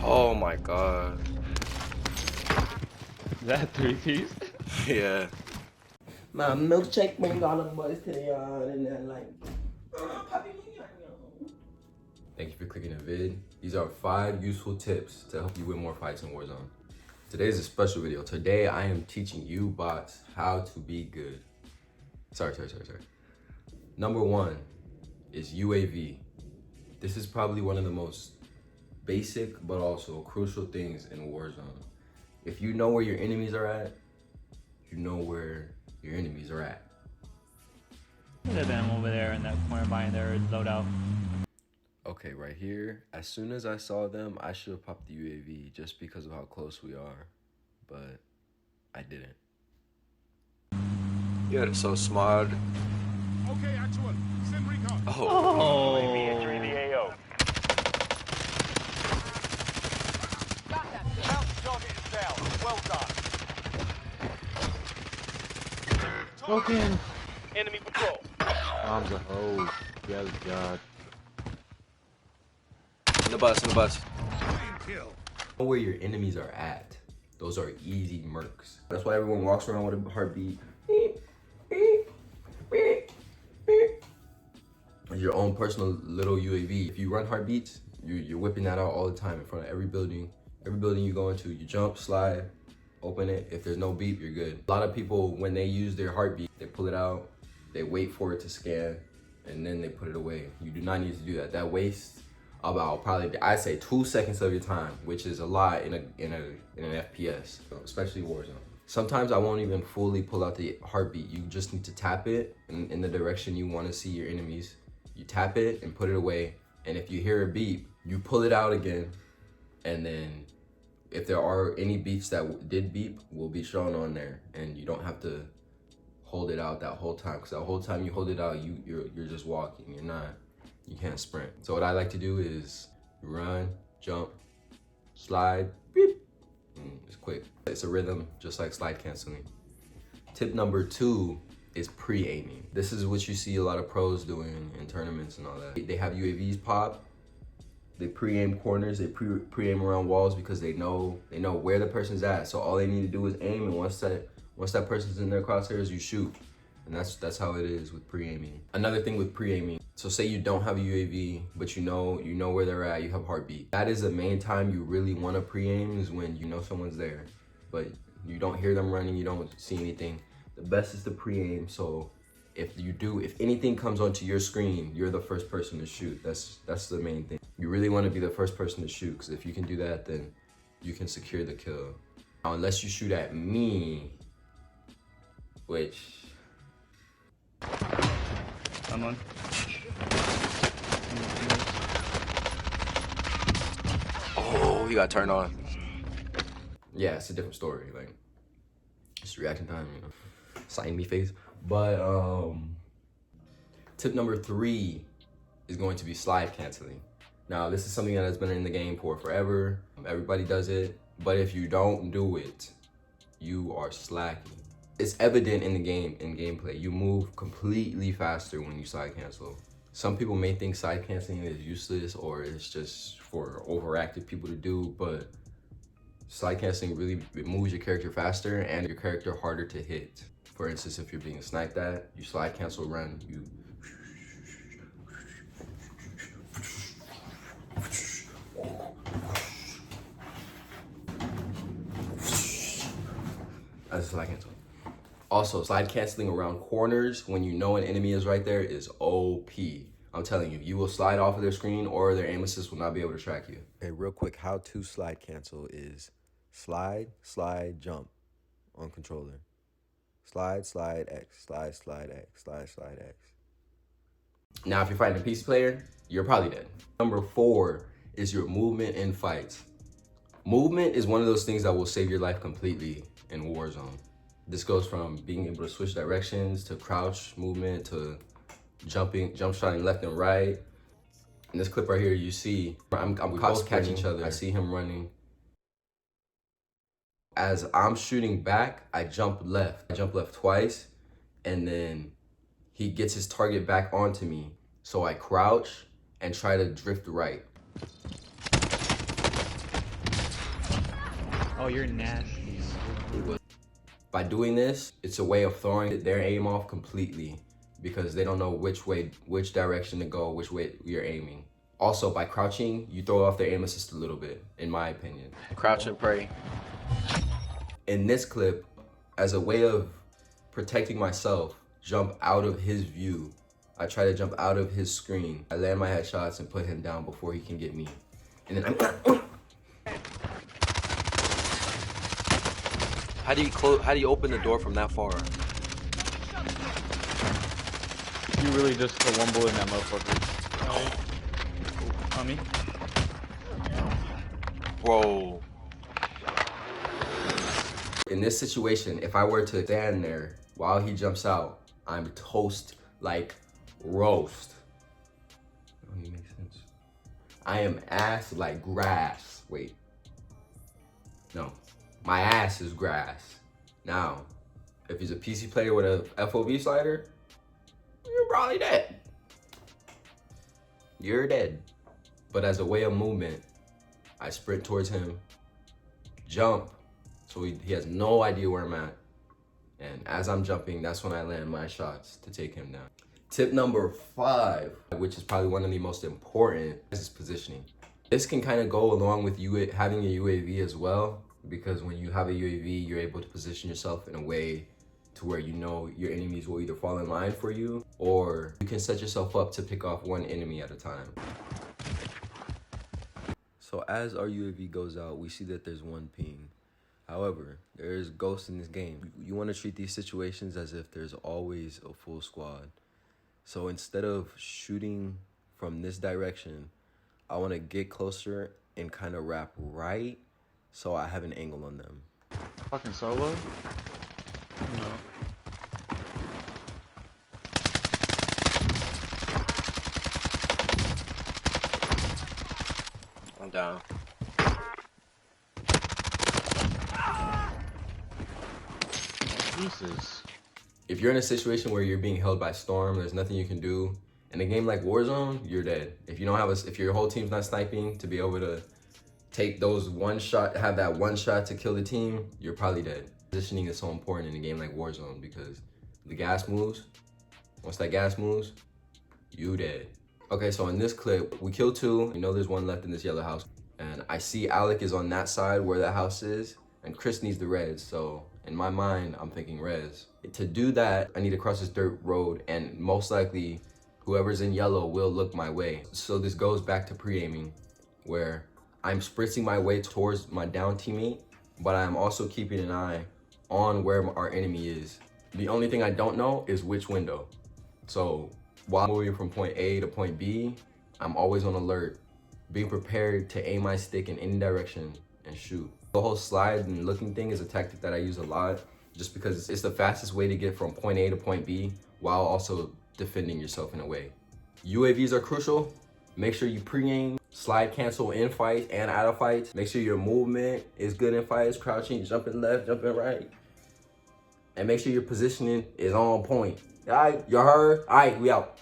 Oh my god. Is that 3-piece? Yeah. My milkshake bring all the boys to the yard and they're like, Thank you for clicking the vid. These are 5 useful tips to help you win more fights in Warzone. Today is a special video. Today I am teaching you bots how to be good. Sorry. Number 1 is UAV. This is probably one of the most basic but also crucial things in Warzone. If you know where your enemies are at, you know where your enemies are at. Could have been over there in that corner behind their loadout. Okay, right here, as soon as I saw them, I should have popped the UAV just because of how close we are, but I didn't. You had it so smart. Okay, actual. Send recon. Oh. Entering the AO. Bounty target is down. Well done. Broken. Enemy patrol. Bombs a hose. Yes, God. In the bus, in the bus. Kill. Know where your enemies are at. Those are easy mercs. That's why everyone walks around with a heartbeat. It's your own personal little UAV. If you run heartbeats, you're whipping that out all the time in front of every building. Every building you go into, you jump, slide, open it. If there's no beep, you're good. A lot of people, when they use their heartbeat, they pull it out, they wait for it to scan, and then they put it away. You do not need to do that. That wastes about probably, I'd say 2 seconds of your time, which is a lot in an FPS, especially Warzone. Sometimes I won't even fully pull out the heartbeat. You just need to tap it in the direction you want to see your enemies. You tap it and put it away. And if you hear a beep, you pull it out again. And then if there are any beeps that did beep, will be shown on there. And you don't have to hold it out that whole time. Because that whole time you hold it out, you're just walking. You can't sprint. So what I like to do is run, jump, slide, beep. It's quick. It's a rhythm, just like slide canceling. Tip number 2 is pre-aiming. This is what you see a lot of pros doing in tournaments and all that. They have UAVs pop, they pre-aim corners, they pre-aim around walls because they know where the person's at. So all they need to do is aim, and once that person's in their crosshairs, you shoot. And that's how it is with pre-aiming. Another thing with pre-aiming, so say you don't have a UAV, but you know where they're at, you have heartbeat. That is the main time you really want to pre-aim, is when you know someone's there, but you don't hear them running, you don't see anything. The best is to pre-aim, so if anything comes onto your screen, you're the first person to shoot. That's the main thing. You really want to be the first person to shoot, because if you can do that, then you can secure the kill. Now, unless you shoot at me, which... I'm on. Oh, he got turned on. Yeah, it's a different story. Like, it's reaction time, you know. Sign me face. But tip number 3 is going to be slide canceling. Now, this is something that has been in the game for forever. Everybody does it. But if you don't do it, you are slacking. It's evident in the game, in gameplay. You move completely faster when you slide cancel. Some people may think slide canceling is useless or it's just for overactive people to do, but slide canceling really moves your character faster and your character harder to hit. For instance, if you're being sniped at, you slide cancel run, you that's slide cancel. Also, slide canceling around corners when you know an enemy is right there is OP. I'm telling you, you will slide off of their screen or their aim assist will not be able to track you. Okay, real quick, how to slide cancel is slide, slide, jump on controller. Slide, slide, X, slide, slide, X, slide, slide, X. Now, if you're fighting a PC player, you're probably dead. Number 4 is your movement in fights. Movement is one of those things that will save your life completely in Warzone. This goes from being able to switch directions to crouch movement to jump shotting left and right. In this clip right here, you see we both catch each other. I see him running. As I'm shooting back, I jump left. I jump left twice, and then he gets his target back onto me. So I crouch and try to drift right. Oh, you're nasty. By doing this, it's a way of throwing their aim off completely because they don't know which direction to go, which way you're aiming. Also, by crouching, you throw off their aim assist a little bit, in my opinion. Crouch and pray. In this clip, as a way of protecting myself, jump out of his view. I try to jump out of his screen. I land my headshots and put him down before he can get me. And then How do you open the door from that far? You really just put one bullet in that motherfucker. On me? Bro. in this situation, if I were to stand there while he jumps out, I'm toast like roast. That don't even make sense. I am ass like grass. Wait. No. My ass is grass. Now, if he's a PC player with a FOV slider, you're probably dead. You're dead. But as a way of movement, I sprint towards him, jump, so he has no idea where I'm at. And as I'm jumping, that's when I land my shots to take him down. Tip number 5, which is probably one of the most important, is positioning. This can kind of go along with you having a UAV as well, because when you have a UAV, you're able to position yourself in a way to where you know your enemies will either fall in line for you, or you can set yourself up to pick off one enemy at a time. So as our UAV goes out, we see that there's one ping. However, there is ghosts in this game. You want to treat these situations as if there's always a full squad. So instead of shooting from this direction, I want to get closer and kind of wrap right so I have an angle on them. Fucking solo? No. I'm down. Jesus. If you're in a situation where you're being held by storm, there's nothing you can do. In a game like Warzone, you're dead. If you don't have if your whole team's not sniping to be able to take those have that one shot to kill the team, you're probably dead. Positioning is so important in a game like Warzone because the gas moves. Once that gas moves, you dead. Okay, so in this clip, we killed 2. You know there's one left in this yellow house. And I see Alec is on that side where that house is, and Chris needs the res. So in my mind, I'm thinking res. To do that, I need to cross this dirt road, and most likely, whoever's in yellow will look my way. So this goes back to pre-aiming, where I'm spritzing my way towards my down teammate, but I'm also keeping an eye on where our enemy is. The only thing I don't know is which window. So while moving from point A to point B, I'm always on alert, being prepared to aim my stick in any direction and shoot. The whole slide and looking thing is a tactic that I use a lot just because it's the fastest way to get from point A to point B while also defending yourself in a way. UAVs are crucial. Make sure you pre-aim, slide cancel in fights and out of fights. Make sure your movement is good in fights, crouching, jumping left, jumping right. And make sure your positioning is on point. All right, you heard? All right, we out.